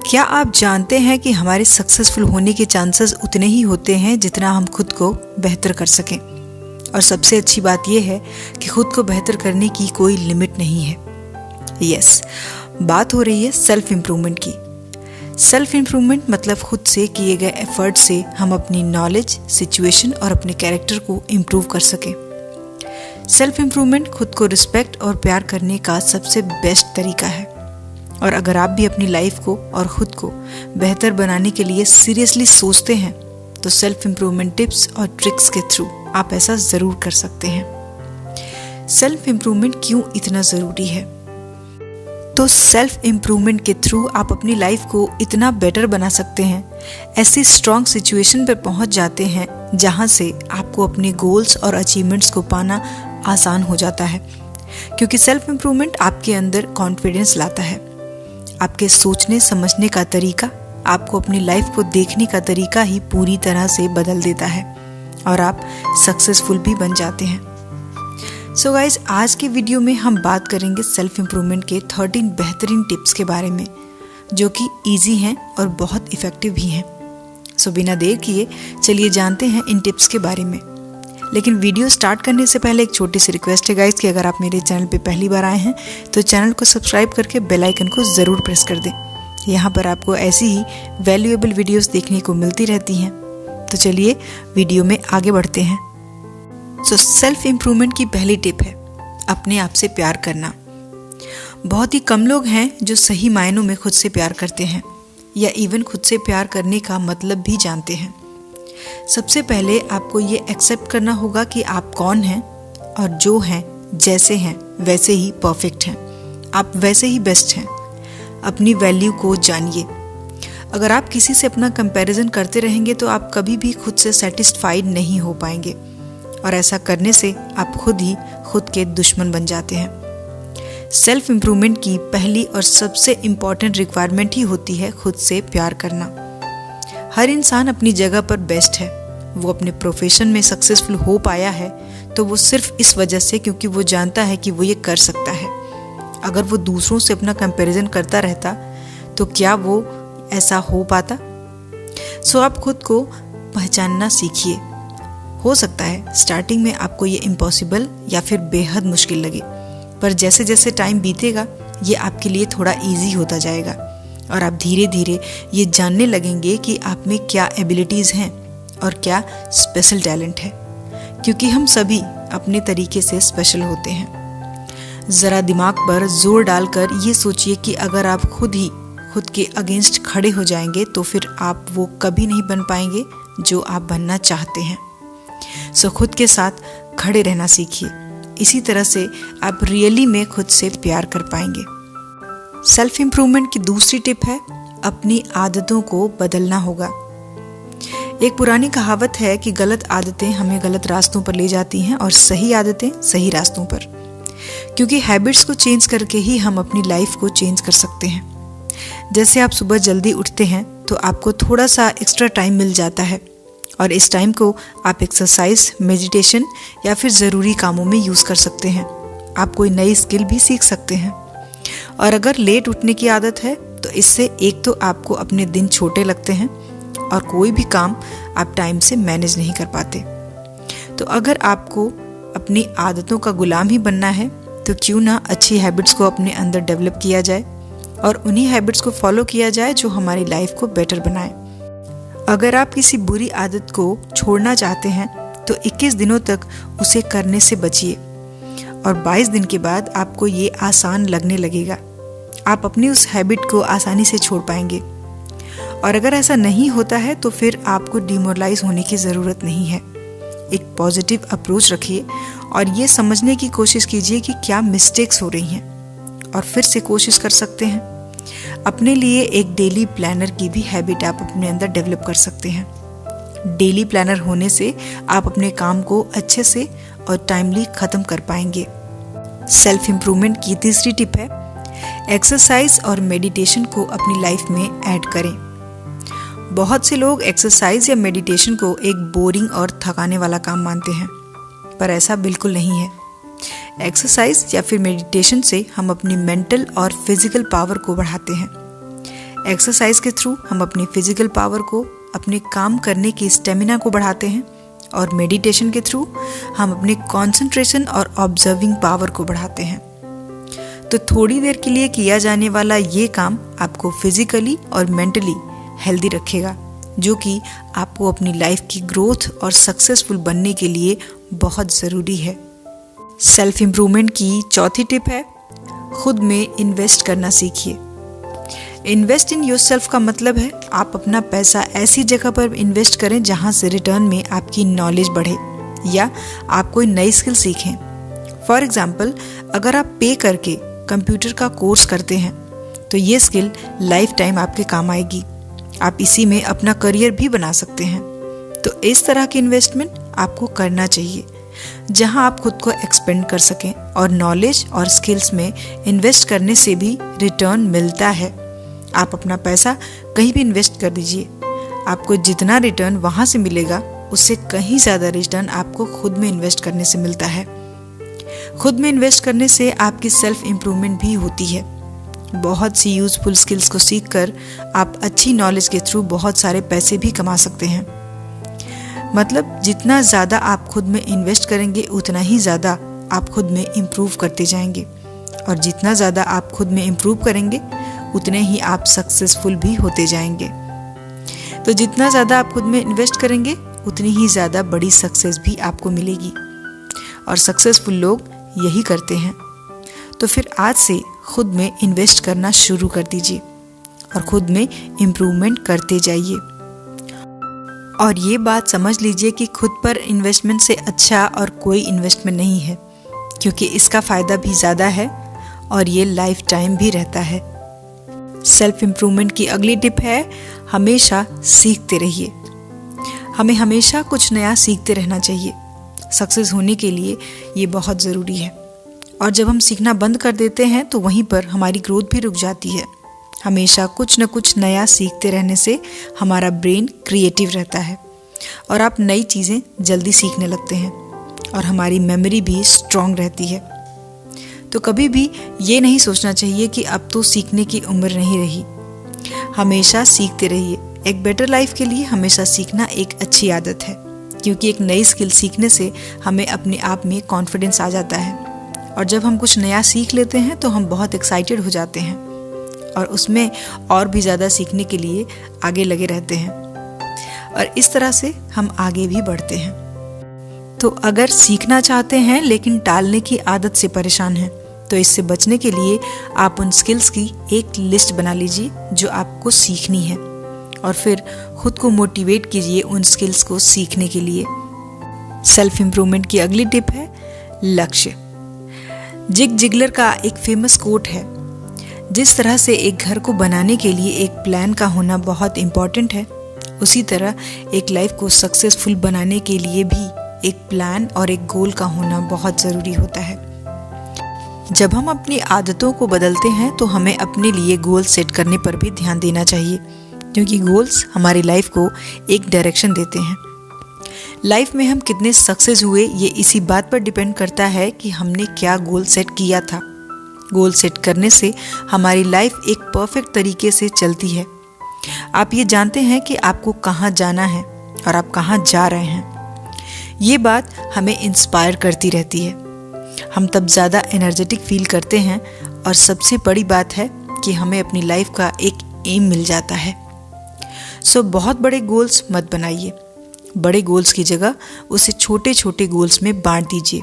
क्या आप जानते हैं कि हमारे सक्सेसफुल होने के चांसेस उतने ही होते हैं जितना हम खुद को बेहतर कर सकें। और सबसे अच्छी बात यह है कि खुद को बेहतर करने की कोई लिमिट नहीं है। यस, बात हो रही है सेल्फ इम्प्रूवमेंट की। सेल्फ इम्प्रूवमेंट मतलब खुद से किए गए एफर्ट से हम अपनी नॉलेज, सिचुएशन और अपने कैरेक्टर को इम्प्रूव कर सकें। सेल्फ इम्प्रूवमेंट खुद को रिस्पेक्ट और प्यार करने का सबसे बेस्ट तरीका है। और अगर आप भी अपनी लाइफ को और ख़ुद को बेहतर बनाने के लिए सीरियसली सोचते हैं तो सेल्फ इम्प्रूवमेंट टिप्स और ट्रिक्स के थ्रू आप ऐसा ज़रूर कर सकते हैं। सेल्फ इम्प्रूवमेंट क्यों इतना ज़रूरी है? तो सेल्फ इम्प्रूवमेंट के थ्रू आप अपनी लाइफ को इतना बेटर बना सकते हैं, ऐसी स्ट्रॉन्ग सिचुएशन पर पहुंच जाते हैं जहां से आपको अपने गोल्स और अचीवमेंट्स को पाना आसान हो जाता है। क्योंकि सेल्फ इम्प्रूवमेंट आपके अंदर कॉन्फिडेंस लाता है। आपके सोचने समझने का तरीका, आपको अपनी लाइफ को देखने का तरीका ही पूरी तरह से बदल देता है और आप सक्सेसफुल भी बन जाते हैं। सो गाइज, आज के वीडियो में हम बात करेंगे सेल्फ इम्प्रूवमेंट के 13 बेहतरीन टिप्स के बारे में, जो कि ईजी हैं और बहुत इफ़ेक्टिव भी हैं। सो बिना देर किए चलिए जानते हैं इन टिप्स के बारे में। लेकिन वीडियो स्टार्ट करने से पहले एक छोटी सी रिक्वेस्ट है गाइज कि अगर आप मेरे चैनल पे पहली बार आए हैं तो चैनल को सब्सक्राइब करके बेल आइकन को ज़रूर प्रेस कर दें। यहाँ पर आपको ऐसी ही वैल्यूएबल वीडियोस देखने को मिलती रहती हैं। तो चलिए वीडियो में आगे बढ़ते हैं। सो सेल्फ इम्प्रूवमेंट की पहली टिप है अपने आप से प्यार करना। बहुत ही कम लोग हैं जो सही मायनों में खुद से प्यार करते हैं या इवन खुद से प्यार करने का मतलब भी जानते हैं। सबसे पहले आपको ये एक्सेप्ट करना होगा कि आप कौन हैं और जो हैं, जैसे हैं वैसे ही परफेक्ट हैं। आप वैसे ही बेस्ट हैं। अपनी वैल्यू को जानिए। अगर आप किसी से अपना कंपैरिजन करते रहेंगे तो आप कभी भी खुद से सेटिस्फाइड नहीं हो पाएंगे और ऐसा करने से आप खुद ही खुद के दुश्मन बन जाते हैं। सेल्फ इम्प्रूवमेंट की पहली और सबसे इम्पॉर्टेंट रिक्वायरमेंट ही होती है खुद से प्यार करना। हर इंसान अपनी जगह पर बेस्ट है। वो अपने प्रोफेशन में सक्सेसफुल हो पाया है तो वो सिर्फ इस वजह से क्योंकि वो जानता है कि वो ये कर सकता है। अगर वो दूसरों से अपना कंपैरिजन करता रहता तो क्या वो ऐसा हो पाता? सो आप खुद को पहचानना सीखिए। हो सकता है स्टार्टिंग में आपको ये इम्पॉसिबल या फिर बेहद मुश्किल लगे, पर जैसे जैसे टाइम बीतेगा ये आपके लिए थोड़ा ईजी होता जाएगा और आप धीरे धीरे ये जानने लगेंगे कि आप में क्या एबिलिटीज़ हैं और क्या स्पेशल टैलेंट है, क्योंकि हम सभी अपने तरीके से स्पेशल होते हैं। ज़रा दिमाग पर जोर डालकर ये सोचिए कि अगर आप खुद ही खुद के अगेंस्ट खड़े हो जाएंगे तो फिर आप वो कभी नहीं बन पाएंगे जो आप बनना चाहते हैं। सो खुद के साथ खड़े रहना सीखिए। इसी तरह से आप रियली में खुद से प्यार कर पाएंगे। सेल्फ इम्प्रूवमेंट की दूसरी टिप है अपनी आदतों को बदलना होगा। एक पुरानी कहावत है कि गलत आदतें हमें गलत रास्तों पर ले जाती हैं और सही आदतें सही रास्तों पर, क्योंकि हैबिट्स को चेंज करके ही हम अपनी लाइफ को चेंज कर सकते हैं। जैसे आप सुबह जल्दी उठते हैं तो आपको थोड़ा सा एक्स्ट्रा टाइम मिल जाता है और इस टाइम को आप एक्सरसाइज, मेडिटेशन या फिर ज़रूरी कामों में यूज़ कर सकते हैं। आप कोई नई स्किल भी सीख सकते हैं। और अगर लेट उठने की आदत है तो इससे एक तो आपको अपने दिन छोटे लगते हैं और कोई भी काम आप टाइम से मैनेज नहीं कर पाते। तो अगर आपको अपनी आदतों का गुलाम ही बनना है तो क्यों ना अच्छी हैबिट्स को अपने अंदर डेवलप किया जाए और उन्हीं हैबिट्स को फॉलो किया जाए जो हमारी लाइफ को बेटर बनाए। अगर आप किसी बुरी आदत को छोड़ना चाहते हैं तो 21 दिनों तक उसे करने से बचिए और 22 दिन के बाद आपको ये आसान लगने लगेगा। आप अपनी उस हैबिट को आसानी से छोड़ पाएंगे। और अगर ऐसा नहीं होता है तो फिर आपको डिमोरलाइज होने की ज़रूरत नहीं है। एक पॉजिटिव अप्रोच रखिए और ये समझने की कोशिश कीजिए कि क्या मिस्टेक्स हो रही हैं और फिर से कोशिश कर सकते हैं। अपने लिए एक डेली प्लानर की भी हैबिट आप अपने अंदर डेवलप कर सकते हैं। डेली प्लानर होने से आप अपने काम को अच्छे से और टाइमली ख़त्म कर पाएंगे। सेल्फ इम्प्रूवमेंट की तीसरी टिप है एक्सरसाइज और मेडिटेशन को अपनी लाइफ में ऐड करें। बहुत से लोग एक्सरसाइज या मेडिटेशन को एक बोरिंग और थकाने वाला काम मानते हैं, पर ऐसा बिल्कुल नहीं है। एक्सरसाइज या फिर मेडिटेशन से हम अपनी मेंटल और फिजिकल पावर को बढ़ाते हैं। एक्सरसाइज के थ्रू हम अपनी फिजिकल पावर को, अपने काम करने की स्टेमिना को बढ़ाते हैं और मेडिटेशन के थ्रू हम अपने कंसंट्रेशन और ऑब्जर्विंग पावर को बढ़ाते हैं। तो थोड़ी देर के लिए किया जाने वाला ये काम आपको फिजिकली और मेंटली हेल्दी रखेगा, जो कि आपको अपनी लाइफ की ग्रोथ और सक्सेसफुल बनने के लिए बहुत ज़रूरी है। सेल्फ इम्प्रूवमेंट की चौथी टिप है, खुद में इन्वेस्ट करना सीखिए। इन्वेस्ट इन योरसेल्फ का मतलब है आप अपना पैसा ऐसी जगह पर इन्वेस्ट करें जहां से रिटर्न में आपकी नॉलेज बढ़े या आप कोई नई स्किल सीखें। फॉर एग्जाम्पल, अगर आप पे करके कंप्यूटर का कोर्स करते हैं तो ये स्किल लाइफ टाइम आपके काम आएगी। आप इसी में अपना करियर भी बना सकते हैं। तो इस तरह की इन्वेस्टमेंट आपको करना चाहिए जहां आप खुद को एक्सपेंड कर सकें, और नॉलेज और स्किल्स में इन्वेस्ट करने से भी रिटर्न मिलता है। आप अपना पैसा कहीं भी इन्वेस्ट कर दीजिए, आपको जितना रिटर्न वहां से मिलेगा उससे कहीं ज़्यादा रिटर्न आपको खुद में इन्वेस्ट करने से मिलता है। खुद में इन्वेस्ट करने से आपकी सेल्फ इम्प्रूवमेंट भी होती है। बहुत सी यूजफुल स्किल्स को सीखकर आप अच्छी नॉलेज के थ्रू बहुत सारे पैसे भी कमा सकते हैं। मतलब जितना ज़्यादा आप खुद में इन्वेस्ट करेंगे उतना ही ज़्यादा आप खुद में इम्प्रूव करते जाएंगे, और जितना ज़्यादा आप खुद में इम्प्रूव करेंगे उतने ही आप सक्सेसफुल भी होते जाएंगे। तो जितना ज़्यादा आप खुद में इन्वेस्ट करेंगे उतनी ही ज़्यादा बड़ी सक्सेस भी आपको मिलेगी, और सक्सेसफुल लोग यही करते हैं। तो फिर आज से खुद में इन्वेस्ट करना शुरू कर दीजिए और खुद में इम्प्रूवमेंट करते जाइए। और ये बात समझ लीजिए कि खुद पर इन्वेस्टमेंट से अच्छा और कोई इन्वेस्टमेंट नहीं है, क्योंकि इसका फ़ायदा भी ज़्यादा है और ये लाइफ टाइम भी रहता है। सेल्फ इम्प्रूवमेंट की अगली टिप है, हमेशा सीखते रहिए। हमें हमेशा कुछ नया सीखते रहना चाहिए। सक्सेस होने के लिए ये बहुत ज़रूरी है, और जब हम सीखना बंद कर देते हैं तो वहीं पर हमारी ग्रोथ भी रुक जाती है। हमेशा कुछ न कुछ नया सीखते रहने से हमारा ब्रेन क्रिएटिव रहता है और आप नई चीज़ें जल्दी सीखने लगते हैं, और हमारी मेमोरी भी स्ट्रॉन्ग रहती है। तो कभी भी ये नहीं सोचना चाहिए कि अब तो सीखने की उम्र नहीं रही। हमेशा सीखते रहिए। एक बेटर लाइफ के लिए हमेशा सीखना एक अच्छी आदत है, क्योंकि एक नई स्किल सीखने से हमें अपने आप में कॉन्फिडेंस आ जाता है, और जब हम कुछ नया सीख लेते हैं तो हम बहुत एक्साइटेड हो जाते हैं और उसमें और भी ज़्यादा सीखने के लिए आगे लगे रहते हैं, और इस तरह से हम आगे भी बढ़ते हैं। तो अगर सीखना चाहते हैं लेकिन टालने की आदत से परेशान हैं, तो इससे बचने के लिए आप उन स्किल्स की एक लिस्ट बना लीजिए जो आपको सीखनी है, और फिर खुद को मोटिवेट कीजिए उन स्किल्स को सीखने के लिए। सेल्फ इम्प्रूवमेंट की अगली टिप है, लक्ष्य। जिग जिगलर का एक फेमस कोट है, जिस तरह से एक घर को बनाने के लिए एक प्लान का होना बहुत इम्पॉर्टेंट है, उसी तरह एक लाइफ को सक्सेसफुल बनाने के लिए भी एक प्लान और एक गोल का होना बहुत ज़रूरी होता है। जब हम अपनी आदतों को बदलते हैं तो हमें अपने लिए गोल सेट करने पर भी ध्यान देना चाहिए, क्योंकि गोल्स हमारी लाइफ को एक डायरेक्शन देते हैं। लाइफ में हम कितने सक्सेस हुए ये इसी बात पर डिपेंड करता है कि हमने क्या गोल सेट किया था। गोल सेट करने से हमारी लाइफ एक परफेक्ट तरीके से चलती है। आप ये जानते हैं कि आपको कहाँ जाना है और आप कहाँ जा रहे हैं। ये बात हमें इंस्पायर करती रहती है। हम तब ज़्यादा एनर्जेटिक फील करते हैं, और सबसे बड़ी बात है कि हमें अपनी लाइफ का एक एम मिल जाता है। सो बहुत बड़े गोल्स मत बनाइए। बड़े गोल्स की जगह उसे छोटे छोटे गोल्स में बांट दीजिए।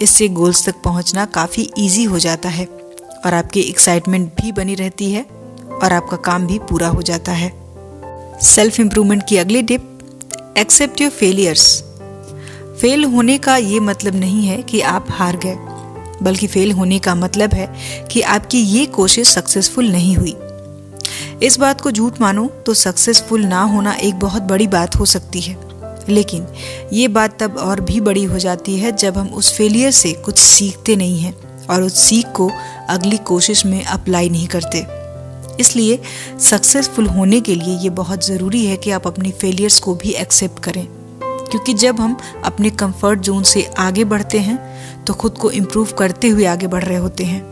इससे गोल्स तक पहुंचना काफ़ी इजी हो जाता है, और आपकी एक्साइटमेंट भी बनी रहती है, और आपका काम भी पूरा हो जाता है। सेल्फ इम्प्रूवमेंट की अगली tip, accept your failures. Fail होने का ये मतलब नहीं है कि आप हार गए, बल्कि फेल होने का मतलब है कि आपकी ये कोशिश सक्सेसफुल नहीं हुई। इस बात को झूठ मानो तो सक्सेसफुल ना होना एक बहुत बड़ी बात हो सकती है, लेकिन ये बात तब और भी बड़ी हो जाती है जब हम उस फेलियर से कुछ सीखते नहीं हैं और उस सीख को अगली कोशिश में अप्लाई नहीं करते। इसलिए सक्सेसफुल होने के लिए ये बहुत ज़रूरी है कि आप अपनी फेलियर्स को भी एक्सेप्ट करें, क्योंकि जब हम अपने कंफर्ट जोन से आगे बढ़ते हैं तो खुद को इम्प्रूव करते हुए आगे बढ़ रहे होते हैं।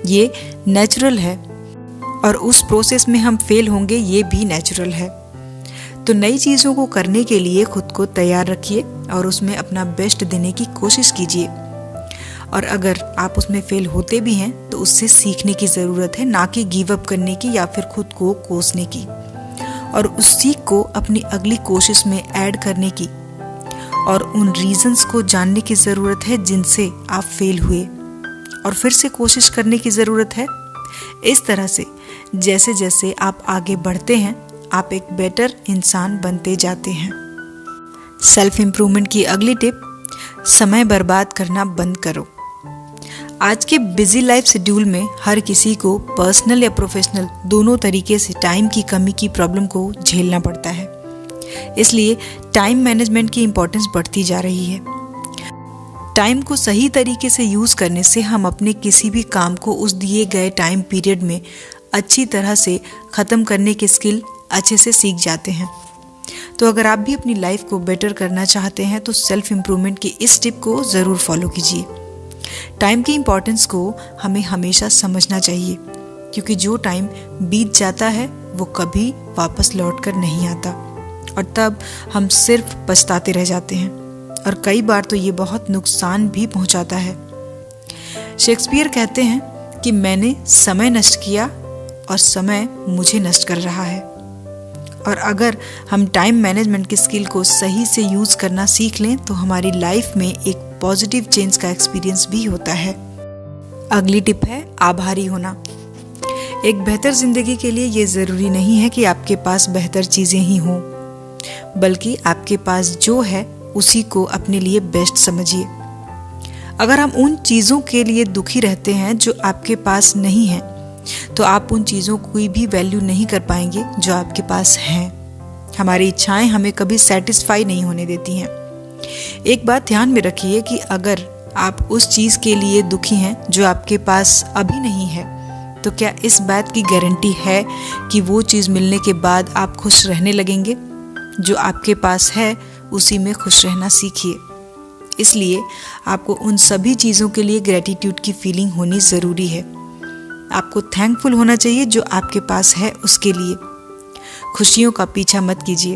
ये नेचुरल है, और उस प्रोसेस में हम फेल होंगे, ये भी नेचुरल है। तो नई चीज़ों को करने के लिए खुद को तैयार रखिए और उसमें अपना बेस्ट देने की कोशिश कीजिए। और अगर आप उसमें फेल होते भी हैं तो उससे सीखने की ज़रूरत है, ना कि गिव अप करने की या फिर खुद को कोसने की। और उस सीख को अपनी अगली कोशिश में ऐड करने की और उन रीजंस को जानने की ज़रूरत है जिनसे आप फेल हुए, और फिर से कोशिश करने की ज़रूरत है। इस तरह से जैसे जैसे आप आगे बढ़ते हैं आप एक बेटर इंसान बनते जाते हैं। सेल्फ इम्प्रूवमेंट की अगली टिप, समय बर्बाद करना बंद करो। आज के बिजी लाइफ शेड्यूल में हर किसी को पर्सनल या प्रोफेशनल दोनों तरीके से टाइम की कमी की प्रॉब्लम को झेलना पड़ता है। इसलिए टाइम मैनेजमेंट की इम्पोर्टेंस बढ़ती जा रही है। टाइम को सही तरीके से यूज़ करने से हम अपने किसी भी काम को उस दिए गए टाइम पीरियड में अच्छी तरह से ख़त्म करने के स्किल अच्छे से सीख जाते हैं। तो अगर आप भी अपनी लाइफ को बेटर करना चाहते हैं तो सेल्फ इम्प्रूवमेंट की इस टिप को ज़रूर फॉलो कीजिए। टाइम की इम्पोर्टेंस को हमें हमेशा समझना चाहिए, क्योंकि जो टाइम बीत जाता है वो कभी वापस लौट कर नहीं आता, और तब हम सिर्फ पछताते रह जाते हैं, और कई बार तो ये बहुत नुकसान भी पहुंचाता है। शेक्सपियर कहते हैं कि मैंने समय नष्ट किया और समय मुझे नष्ट कर रहा है। और अगर हम टाइम मैनेजमेंट की स्किल को सही से यूज़ करना सीख लें तो हमारी लाइफ में एक पॉजिटिव चेंज का एक्सपीरियंस भी होता है। अगली टिप है आभारी होना। एक बेहतर जिंदगी के लिए ये ज़रूरी नहीं है कि आपके पास बेहतर चीज़ें ही हों, बल्कि आपके पास जो है उसी को अपने लिए बेस्ट समझिए। अगर हम उन चीज़ों के लिए दुखी रहते हैं जो आपके पास नहीं हैं, तो आप उन चीज़ों की भी वैल्यू नहीं कर पाएंगे जो आपके पास हैं। हमारी इच्छाएं हमें कभी सेटिस्फाई नहीं होने देती हैं। एक बात ध्यान में रखिए कि अगर आप उस चीज़ के लिए दुखी हैं जो आपके पास अभी नहीं है, तो क्या इस बात की गारंटी है कि वो चीज़ मिलने के बाद आप खुश रहने लगेंगे? जो आपके पास है उसी में खुश रहना सीखिए। इसलिए आपको उन सभी चीज़ों के लिए ग्रेटिट्यूड की फीलिंग होनी ज़रूरी है। आपको थैंकफुल होना चाहिए जो आपके पास है उसके लिए। खुशियों का पीछा मत कीजिए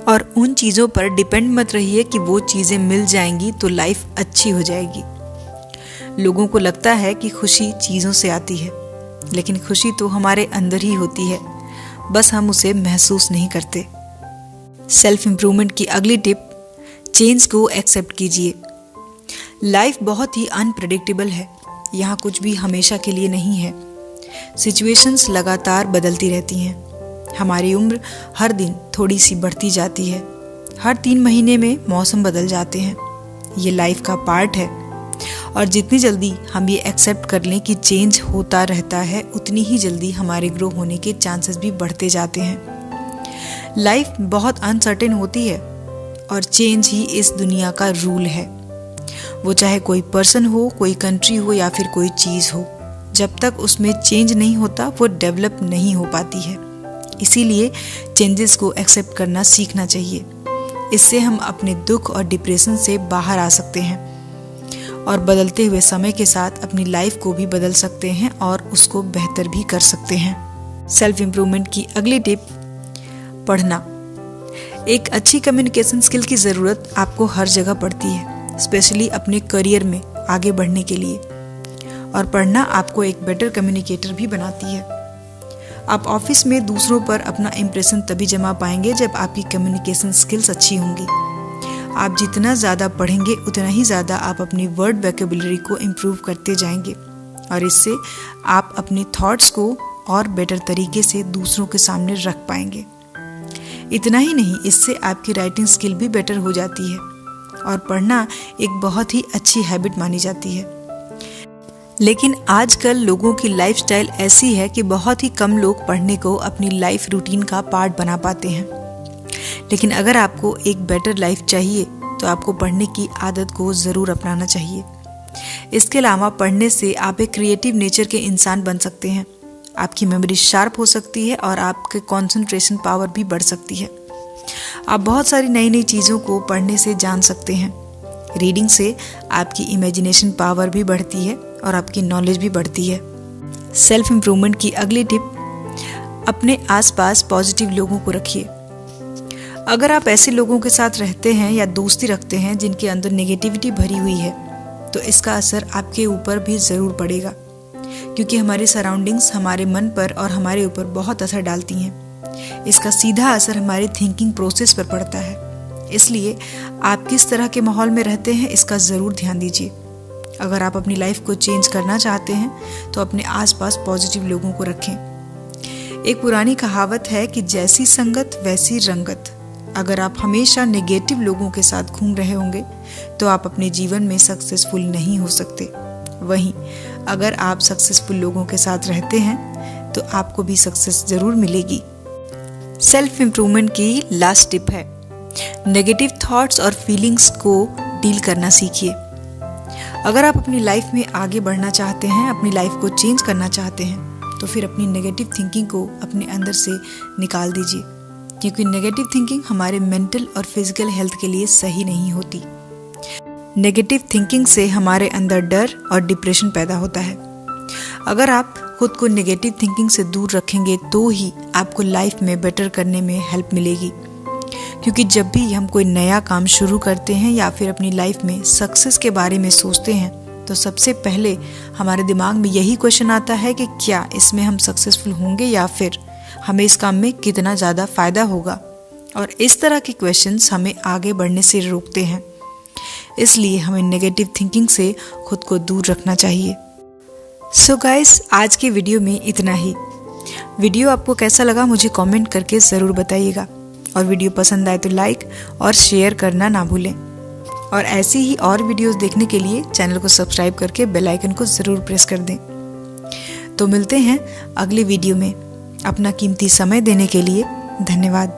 और उन चीज़ों पर डिपेंड मत रहिए कि वो चीज़ें मिल जाएंगी तो लाइफ अच्छी हो जाएगी। लोगों को लगता है कि खुशी चीज़ों से आती है, लेकिन खुशी तो हमारे अंदर ही होती है, बस हम उसे महसूस नहीं करते। सेल्फ इम्प्रूवमेंट की अगली टिप, चेंज को एक्सेप्ट कीजिए। लाइफ बहुत ही अनप्रेडिक्टेबल है, यहाँ कुछ भी हमेशा के लिए नहीं है। सिचुएशंस लगातार बदलती रहती हैं। हमारी उम्र हर दिन थोड़ी सी बढ़ती जाती है। हर 3 महीने में मौसम बदल जाते हैं। ये लाइफ का पार्ट है, और जितनी जल्दी हम ये एक्सेप्ट कर लें कि चेंज होता रहता है, उतनी ही जल्दी हमारे ग्रो होने के चांसेस भी बढ़ते जाते हैं। लाइफ बहुत अनसर्टेन होती है, और चेंज ही इस दुनिया का रूल है। वो चाहे कोई पर्सन हो, कोई कंट्री हो या फिर कोई चीज़ हो, जब तक उसमें चेंज नहीं होता वो डेवलप नहीं हो पाती है। इसीलिए चेंजेस को एक्सेप्ट करना सीखना चाहिए। इससे हम अपने दुख और डिप्रेशन से बाहर आ सकते हैं, और बदलते हुए समय के साथ अपनी लाइफ को भी बदल सकते हैं और उसको बेहतर भी कर सकते हैं। सेल्फ इम्प्रूवमेंट की अगली टिप, पढ़ना। एक अच्छी कम्युनिकेशन स्किल की ज़रूरत आपको हर जगह पड़ती है, स्पेशली अपने करियर में आगे बढ़ने के लिए। और पढ़ना आपको एक बेटर कम्युनिकेटर भी बनाती है। आप ऑफिस में दूसरों पर अपना इम्प्रेशन तभी जमा पाएंगे जब आपकी कम्युनिकेशन स्किल्स अच्छी होंगी। आप जितना ज़्यादा पढ़ेंगे उतना ही ज़्यादा आप अपनी वर्ड वोकैबुलरी को इम्प्रूव करते जाएंगे, और इससे आप अपने थॉट्स को और बेटर तरीके से दूसरों के सामने रख पाएंगे। इतना ही नहीं, इससे आपकी राइटिंग स्किल भी बेटर हो जाती है, और पढ़ना एक बहुत ही अच्छी हैबिट मानी जाती है। लेकिन आजकल लोगों की लाइफस्टाइल ऐसी है कि बहुत ही कम लोग पढ़ने को अपनी लाइफ रूटीन का पार्ट बना पाते हैं। लेकिन अगर आपको एक बेटर लाइफ चाहिए तो आपको पढ़ने की आदत को ज़रूर अपनाना चाहिए। इसके अलावा पढ़ने से आप एक क्रिएटिव नेचर के इंसान बन सकते हैं। आपकी मेमोरी शार्प हो सकती है और आपके कंसंट्रेशन पावर भी बढ़ सकती है। आप बहुत सारी नई नई चीज़ों को पढ़ने से जान सकते हैं। रीडिंग से आपकी इमेजिनेशन पावर भी बढ़ती है और आपकी नॉलेज भी बढ़ती है। सेल्फ इम्प्रूवमेंट की अगली टिप, अपने आसपास पॉजिटिव लोगों को रखिए। अगर आप ऐसे लोगों के साथ रहते हैं या दोस्ती रखते हैं जिनके अंदर नेगेटिविटी भरी हुई है, तो इसका असर आपके ऊपर भी ज़रूर पड़ेगा, क्योंकि हमारी सराउंडिंग्स हमारे मन पर और हमारे ऊपर बहुत असर डालती हैं। इसका सीधा असर हमारी थिंकिंग प्रोसेस पर पड़ता है। इसलिए आप किस तरह के माहौल में रहते हैं, इसका ज़रूर ध्यान दीजिए। अगर आप अपनी लाइफ को चेंज करना चाहते हैं तो अपने आसपास पॉजिटिव लोगों को रखें। एक पुरानी कहावत है कि जैसी संगत वैसी रंगत। अगर आप हमेशा नेगेटिव लोगों के साथ घूम रहे होंगे तो आप अपने जीवन में सक्सेसफुल नहीं हो सकते। वहीं अगर आप सक्सेसफुल लोगों के साथ रहते हैं तो आपको भी सक्सेस ज़रूर मिलेगी। सेल्फ इम्प्रूवमेंट की लास्ट टिप है, नेगेटिव थॉट्स और फीलिंग्स को डील करना सीखिए। अगर आप अपनी लाइफ में आगे बढ़ना चाहते हैं, अपनी लाइफ को चेंज करना चाहते हैं, तो फिर अपनी नेगेटिव थिंकिंग को अपने अंदर से निकाल दीजिए, क्योंकि नेगेटिव थिंकिंग हमारे मेंटल और फिजिकल हेल्थ के लिए सही नहीं होती। नेगेटिव थिंकिंग से हमारे अंदर डर और डिप्रेशन पैदा होता है। अगर आप खुद को नेगेटिव थिंकिंग से दूर रखेंगे तो ही आपको लाइफ में बेटर करने में हेल्प मिलेगी, क्योंकि जब भी हम कोई नया काम शुरू करते हैं या फिर अपनी लाइफ में सक्सेस के बारे में सोचते हैं तो सबसे पहले हमारे दिमाग में यही क्वेश्चन आता है कि क्या इसमें हम सक्सेसफुल होंगे या फिर हमें इस काम में कितना ज़्यादा फ़ायदा होगा। और इस तरह के क्वेश्चंस हमें आगे बढ़ने से रोकते हैं। इसलिए हमें नेगेटिव थिंकिंग से खुद को दूर रखना चाहिए। सो गाइस, आज के वीडियो में इतना ही। वीडियो आपको कैसा लगा मुझे कमेंट करके ज़रूर बताइएगा, और वीडियो पसंद आए तो लाइक और शेयर करना ना भूलें। और ऐसी ही और वीडियोस देखने के लिए चैनल को सब्सक्राइब करके बेल आइकन को ज़रूर प्रेस कर दें। तो मिलते हैं अगले वीडियो में। अपना कीमती समय देने के लिए धन्यवाद।